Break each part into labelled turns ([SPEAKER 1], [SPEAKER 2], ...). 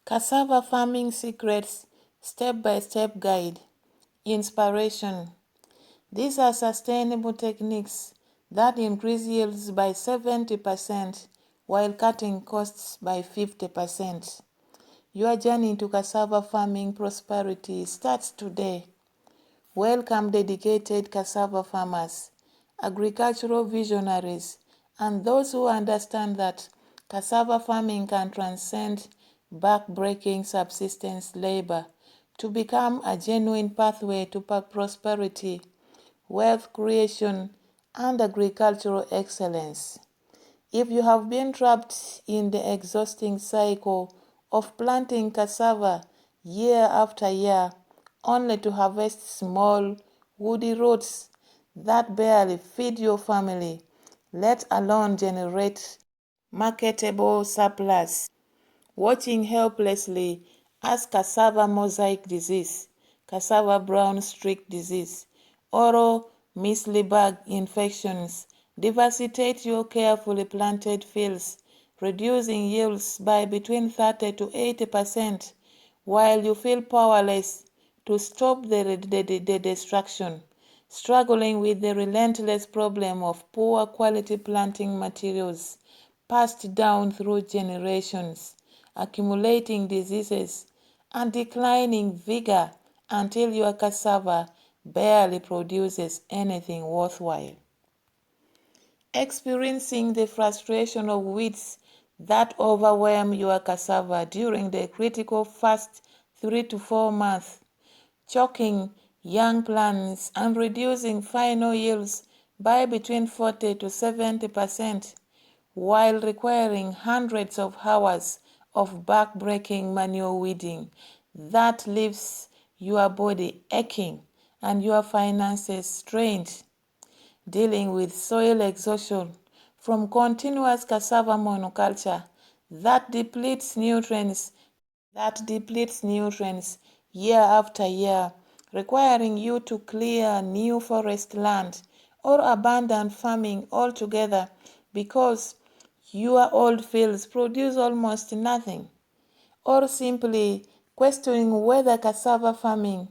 [SPEAKER 1] Cassava farming secrets, step-by-step guide, inspiration. These are sustainable techniques that increase yields by 70% while cutting costs by 50%. Your journey to cassava farming prosperity starts today. Welcome dedicated cassava farmers, agricultural visionaries, and those who understand that cassava farming can transcend back-breaking subsistence labor to become a genuine pathway to prosperity, wealth creation, and agricultural excellence. If you have been trapped in the exhausting cycle of planting cassava year after year, only to harvest small, woody roots that barely feed your family, let alone generate marketable surplus, watching helplessly as cassava mosaic disease, cassava brown streak disease, or mealybug infections devastate your carefully planted fields, reducing yields by between 30 to 80%, while you feel powerless to stop the destruction, struggling with the relentless problem of poor quality planting materials passed down through generations, accumulating diseases, and declining vigor until your cassava barely produces anything worthwhile. Experiencing the frustration of weeds that overwhelm your cassava during the critical first 3 to 4 months, choking young plants and reducing final yields by between 40 to 70%, while requiring hundreds of hours of back-breaking manual weeding that leaves your body aching and your finances strained, dealing with soil exhaustion from continuous cassava monoculture that depletes nutrients year after year, requiring you to clear new forest land or abandon farming altogether because your old fields produce almost nothing, or simply questioning whether cassava farming,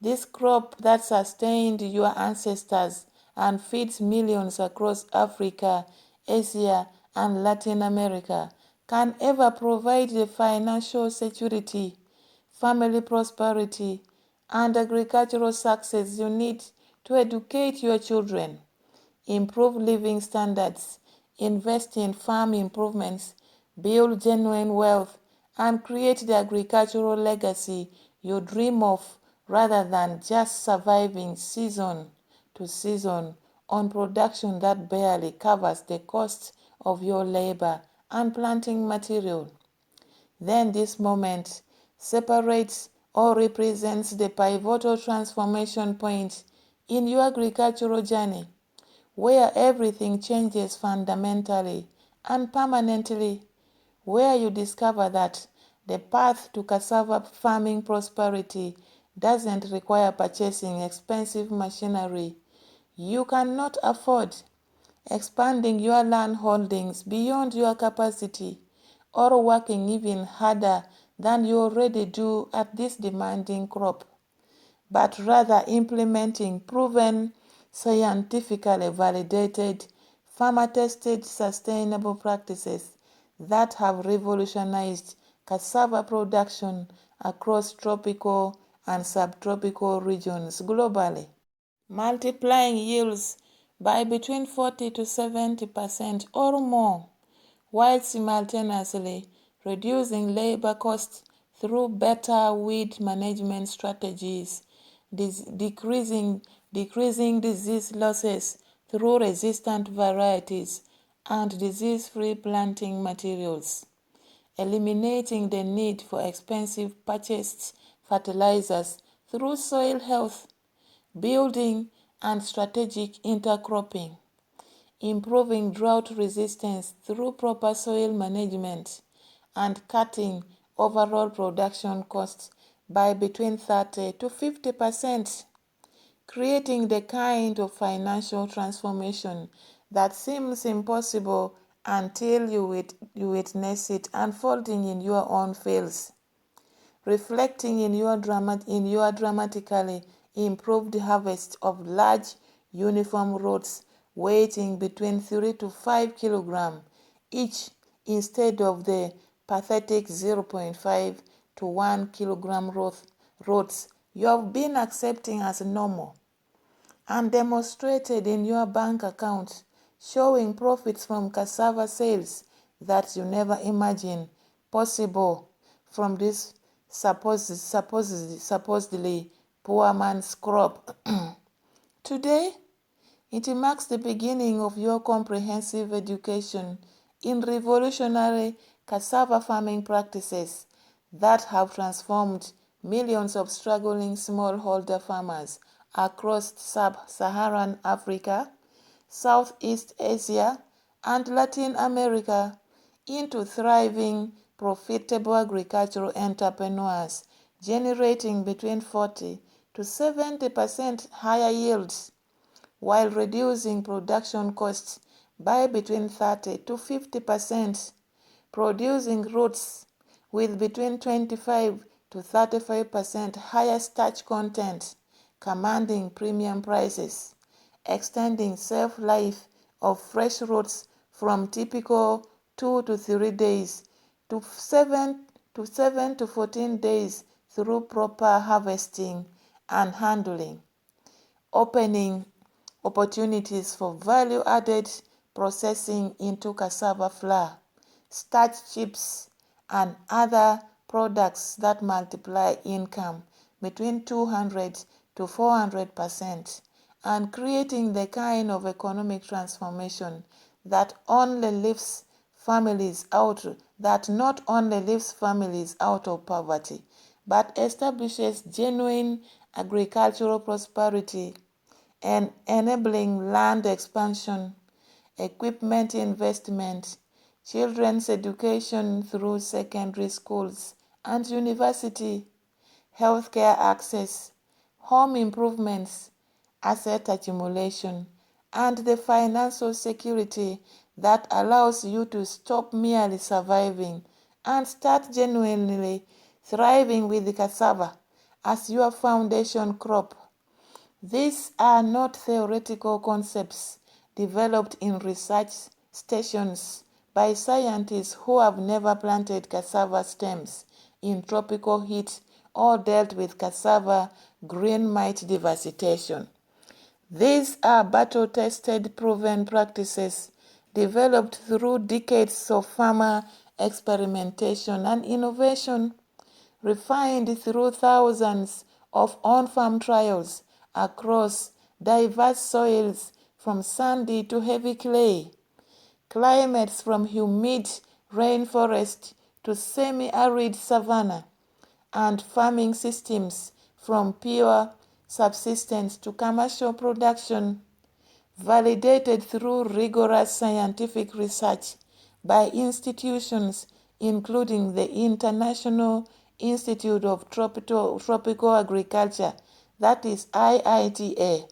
[SPEAKER 1] this crop that sustained your ancestors and feeds millions across Africa, Asia, and Latin America, can ever provide the financial security, family prosperity, and agricultural success you need to educate your children, improve living standards, invest in farm improvements, build genuine wealth, and create the agricultural legacy you dream of rather than just surviving season to season on production that barely covers the cost of your labor and planting material. Then this moment separates or represents the pivotal transformation point in your agricultural journey, where everything changes fundamentally and permanently, where you discover that the path to cassava farming prosperity doesn't require purchasing expensive machinery you cannot afford, expanding your land holdings beyond your capacity, or working even harder than you already do at this demanding crop, but rather implementing proven, scientifically validated, farmer-tested sustainable practices that have revolutionized cassava production across tropical and subtropical regions globally, multiplying yields by between 40 to 70% or more, while simultaneously reducing labor costs through better weed management strategies, decreasing disease losses through resistant varieties and disease-free planting materials, eliminating the need for expensive purchased fertilizers through soil health, building, and strategic intercropping, improving drought resistance through proper soil management, and cutting overall production costs by between 30 to 50%, creating the kind of financial transformation that seems impossible until you witness it unfolding in your own fields. reflecting in your dramatically improved harvest of large uniform rods weighing between 3 to 5 kilograms each instead of the pathetic 0.5 to 1 kilogram rods you have been accepting as normal, and demonstrated in your bank account, showing profits from cassava sales that you never imagined possible from this supposedly poor man's crop. Today, it marks the beginning of your comprehensive education in revolutionary cassava farming practices that have transformed millions of struggling smallholder farmers across sub-Saharan Africa, Southeast Asia, and Latin America into thriving, profitable agricultural entrepreneurs, generating between 40 to 70% higher yields while reducing production costs by between 30 to 50%, producing roots with between 25 to 35% higher starch content, commanding premium prices, extending shelf life of fresh roots from typical 2 to 3 days to 7 to 14 days through proper harvesting and handling, opening opportunities for value-added processing into cassava flour, starch chips, and other products that multiply income between 200 to 400%, and creating the kind of economic transformation that not only lifts families out of poverty, but establishes genuine agricultural prosperity and enabling land expansion, equipment investment, children's education through secondary schools and university, healthcare access, home improvements, asset accumulation, and the financial security that allows you to stop merely surviving and start genuinely thriving with the cassava as your foundation crop. These are not theoretical concepts developed in research stations by scientists who have never planted cassava stems in tropical heat or dealt with cassava green mite devastation. These are battle-tested, proven practices developed through decades of farmer experimentation and innovation, refined through thousands of on-farm trials across diverse soils from sandy to heavy clay, climates from humid rainforest to semi-arid savanna, and farming systems from pure subsistence to commercial production, validated through rigorous scientific research by institutions including the International Institute of Tropical Agriculture, that is IITA,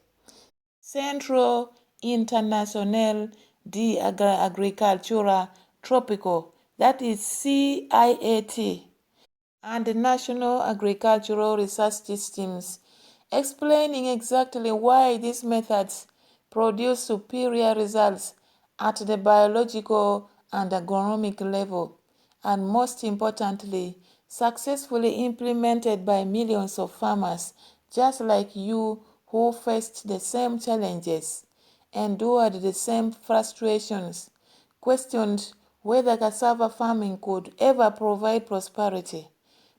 [SPEAKER 1] Centro Internacional de Agricultura Tropical, that is CIAT, and the National Agricultural Research Systems, explaining exactly why these methods produce superior results at the biological and agronomic level, and most importantly, successfully implemented by millions of farmers just like you who faced the same challenges, endured the same frustrations, questioned whether cassava farming could ever provide prosperity,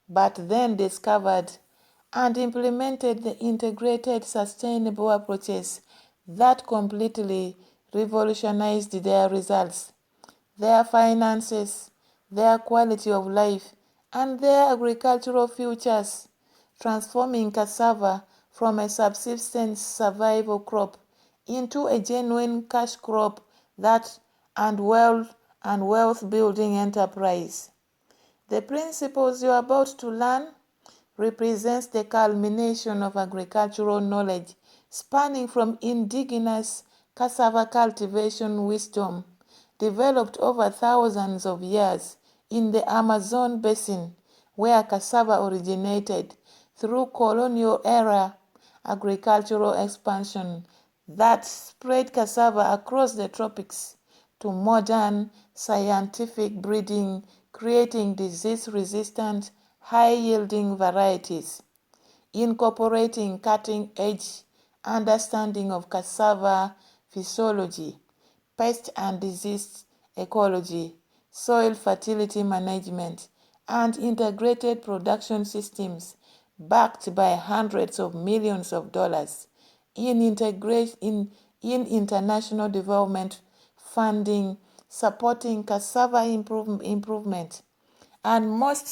[SPEAKER 1] but then discovered and implemented the integrated sustainable approaches that completely revolutionized their results, their finances, their quality of life, and their agricultural futures, transforming cassava from a subsistence survival crop into a genuine cash crop that and wealth building enterprise. The principles you are about to learn represents the culmination of agricultural knowledge spanning from indigenous cassava cultivation wisdom developed over thousands of years in the Amazon basin, where cassava originated through colonial era agricultural expansion that spread cassava across the tropics to modern scientific breeding, creating disease-resistant, high-yielding varieties. Incorporating cutting-edge understanding of cassava physiology, pest and disease ecology, soil fertility management, and integrated production systems backed by hundreds of millions of dollars in international development funding supporting cassava improvement. And most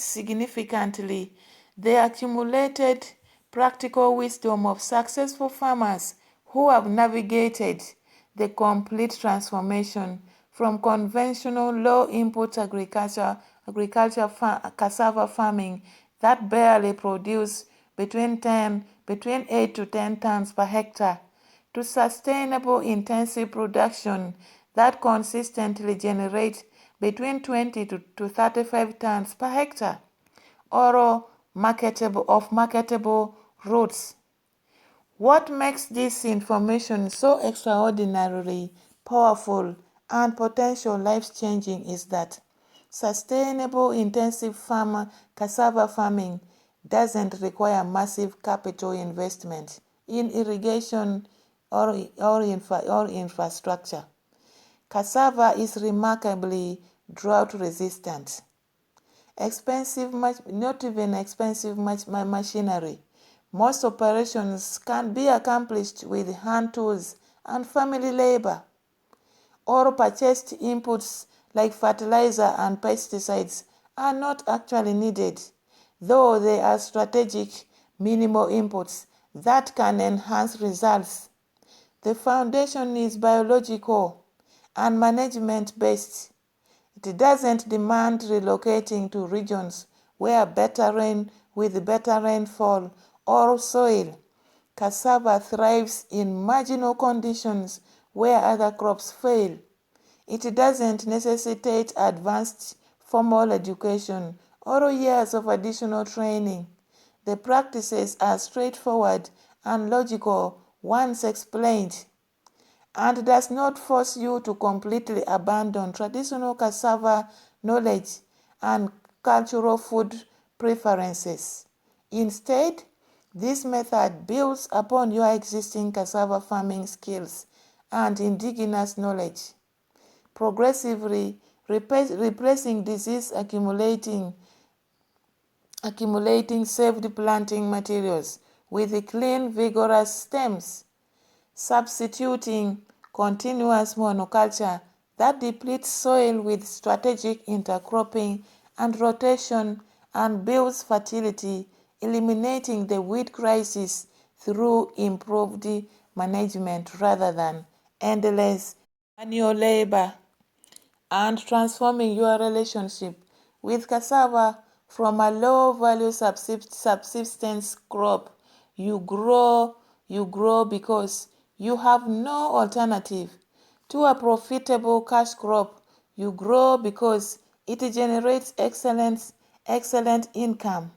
[SPEAKER 1] significantly, the accumulated practical wisdom of successful farmers who have navigated the complete transformation from conventional low-input cassava farming that barely produce between 8 to 10 tons per hectare to sustainable intensive production that consistently generates between 20 to 35 tons per hectare or marketable roots. What makes this information so extraordinarily powerful and potential life-changing is that sustainable intensive cassava farming doesn't require massive capital investment in irrigation or infrastructure. Cassava is remarkably drought resistant. Not even expensive machinery. Most operations can be accomplished with hand tools and family labor, or purchased inputs like fertilizer and pesticides are not actually needed, though they are strategic minimal inputs that can enhance results. The foundation is biological and management-based. It doesn't demand relocating to regions with better rainfall or soil. Cassava thrives in marginal conditions where other crops fail. It doesn't necessitate advanced formal education or years of additional training. The practices are straightforward and logical once explained, and does not force you to completely abandon traditional cassava knowledge and cultural food preferences. Instead, this method builds upon your existing cassava farming skills and indigenous knowledge, progressively replacing disease accumulating saved planting materials with clean, vigorous stems, substituting continuous monoculture that depletes soil with strategic intercropping and rotation and builds fertility, eliminating the weed crisis through improved management rather than endless manual labor, and transforming your relationship with cassava from a low-value subsistence crop. You grow because you have no alternative, to a profitable cash crop. You grow because it generates excellent income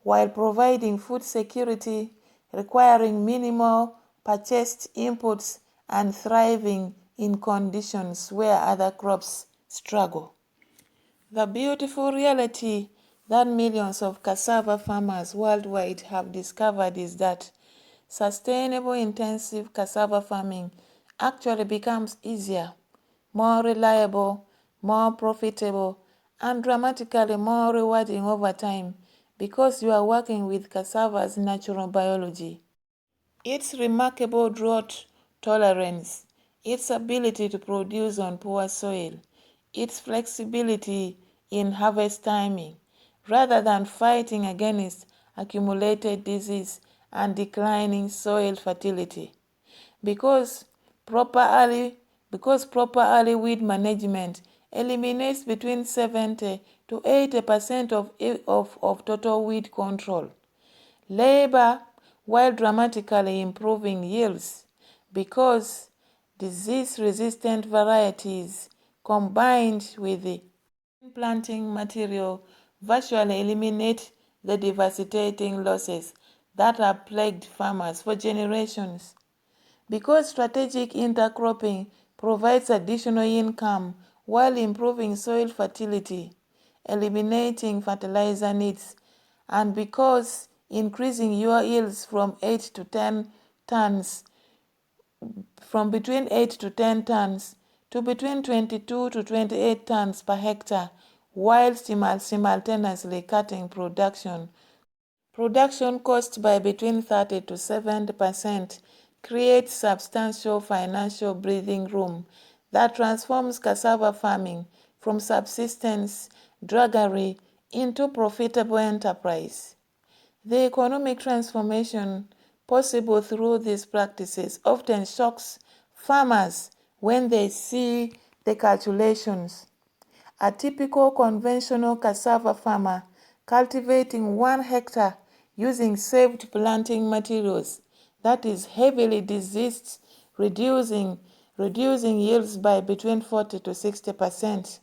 [SPEAKER 1] while providing food security, requiring minimal purchased inputs, and thriving in conditions where other crops struggle. The beautiful reality that millions of cassava farmers worldwide have discovered is that sustainable intensive cassava farming actually becomes easier, more reliable, more profitable, and dramatically more rewarding over time because you are working with cassava's natural biology. Its remarkable drought tolerance, its ability to produce on poor soil, its flexibility in harvest timing, rather than fighting against accumulated disease and declining soil fertility. Because proper early weed management eliminates between 70 to 80% of total weed control. Labor, while dramatically improving yields, because disease-resistant varieties combined with the planting material virtually eliminate the devastating losses that have plagued farmers for generations. Because strategic intercropping provides additional income while improving soil fertility, eliminating fertilizer needs, and because increasing your yields from between 8 to 10 tons to between 22 to 28 tons per hectare, while simultaneously cutting production costs by between 30 to 70%, creates substantial financial breathing room that transforms cassava farming from subsistence drudgery into profitable enterprise. The economic transformation possible through these practices often shocks farmers when they see the calculations. A typical conventional cassava farmer cultivating 1 hectare using saved planting materials, that is heavily diseased, reducing yields by between 40 to 60%.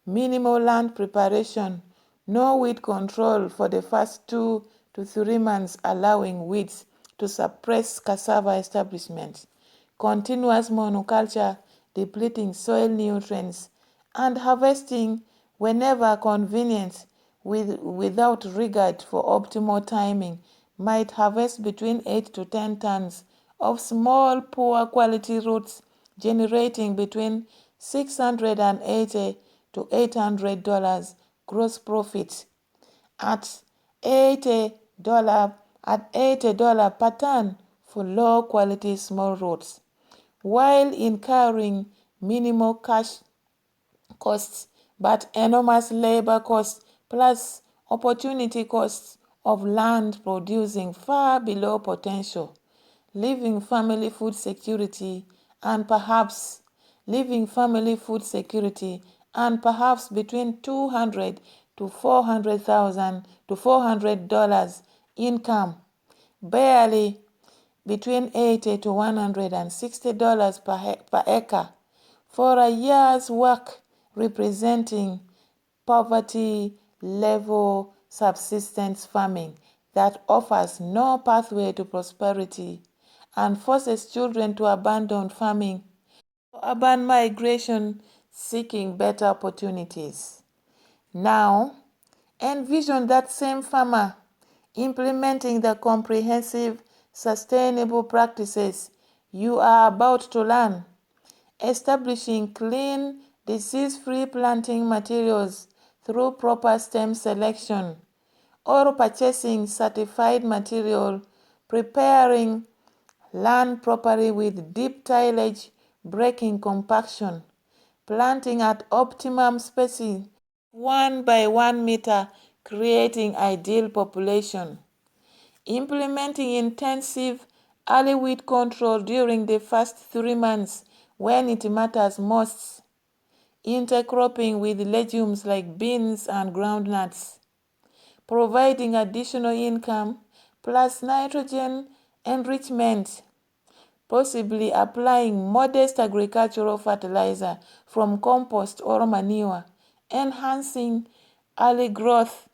[SPEAKER 1] Minimal land preparation, no weed control for the first 2 to 3 months, allowing weeds to suppress cassava establishment. Continuous monoculture depleting soil nutrients, and harvesting whenever convenient without regard for optimal timing might harvest between 8 to 10 tons of small, poor quality roots, generating between $680 to $800 gross profit at $80 per ton for low quality small roots, while incurring minimal cash costs but enormous labor costs plus opportunity costs of land producing far below potential, leaving family food security and perhaps between 200 to 400,000 to $400 income, barely between 80 to $160 per acre for a year's work, representing poverty level subsistence farming that offers no pathway to prosperity and forces children to abandon farming for urban migration seeking better opportunities. Now, envision that same farmer implementing the comprehensive, sustainable practices you are about to learn, establishing clean, disease-free planting materials through proper stem selection, or purchasing certified material, preparing land properly with deep tillage, breaking compaction, planting at optimum spacing 1 by 1 meter, creating ideal population, implementing intensive early weed control during the first 3 months when it matters most, intercropping with legumes like beans and groundnuts, providing additional income plus nitrogen enrichment, possibly applying modest agricultural fertilizer from compost or manure, enhancing early growth,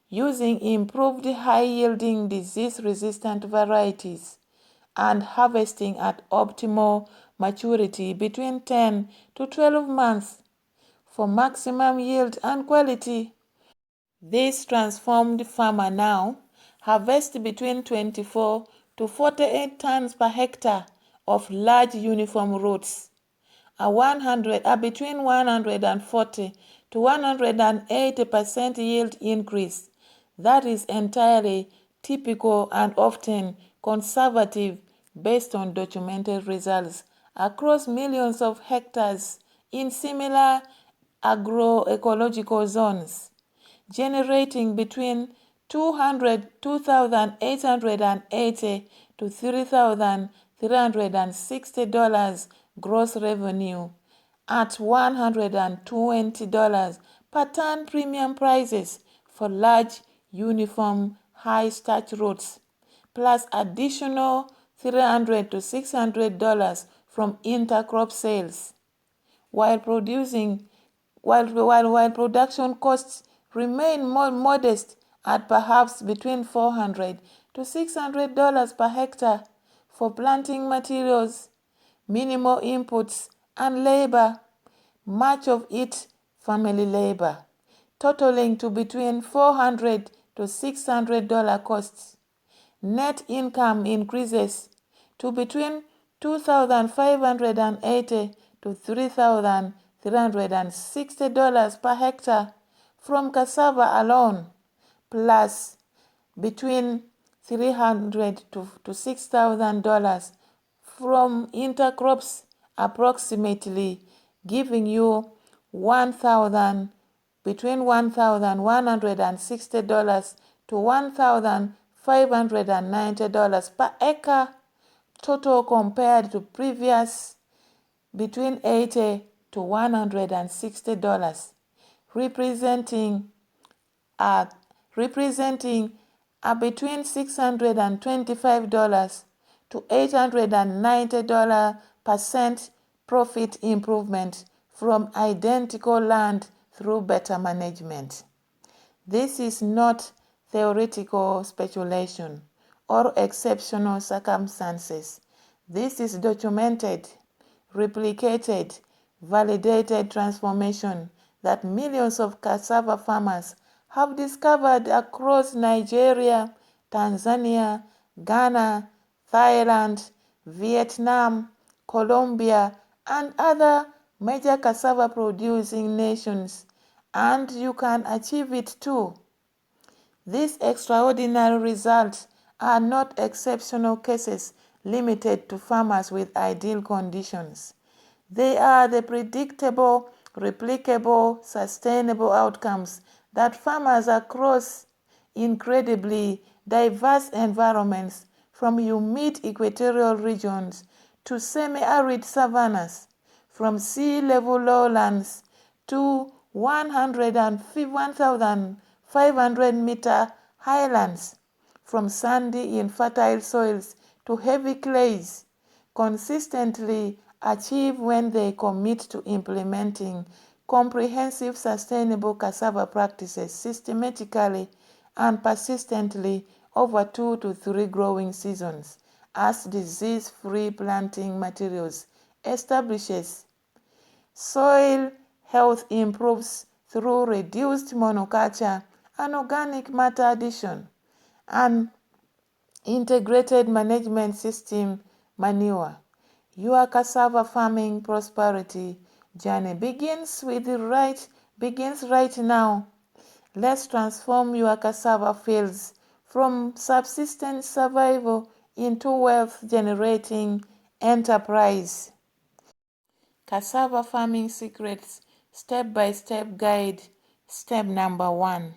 [SPEAKER 1] using improved high-yielding disease-resistant varieties, and harvesting at optimal maturity between 10 to 12 months for maximum yield and quality. This transformed farmer now harvests between 24 to 48 tons per hectare of large uniform roots, between 140 to 180% yield increase that is entirely typical and often conservative based on documented results across millions of hectares in similar agroecological zones, generating between 2,880 to $3,360 gross revenue at $120 per ton premium prices for large, uniform, high-starch roots, plus additional $300 to $600 from intercrop sales, while producing while production costs remain more modest at perhaps between $400 to $600 per hectare for planting materials, minimal inputs, and labor, much of it family labor, totaling to between $400 to $600 costs. Net income increases to between $2,580 to $3,360 per hectare from cassava alone, plus between $300 to $6,000 from intercrops, approximately giving you between $1,160 to $1,590 per acre total, compared to previous between $80 to $160, representing a between $625 to $890 percent profit improvement from identical land through better management. This is not theoretical speculation or exceptional circumstances. This is documented, replicated, validated transformation that millions of cassava farmers have discovered across Nigeria, Tanzania, Ghana, Thailand, Vietnam, Colombia, and other major cassava producing nations, and you can achieve it too. These extraordinary results are not exceptional cases limited to farmers with ideal conditions. They are the predictable, replicable, sustainable outcomes that farmers across incredibly diverse environments, from humid equatorial regions to semi-arid savannas, from sea-level lowlands to 1,500-meter highlands, from sandy infertile soils to heavy clays, consistently achieve when they commit to implementing comprehensive sustainable cassava practices systematically and persistently over 2 to 3 growing seasons, as disease-free planting materials establishes. Soil health improves through reduced monoculture and organic matter addition, and integrated management system manure. Your cassava farming prosperity journey begins right now. Let's transform your cassava fields from subsistence survival into wealth-generating enterprise. Cassava Farming Secrets Step-by-Step Guide. Step number 1.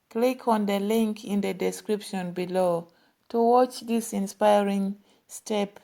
[SPEAKER 1] Click on the link in the description below to watch this inspiring step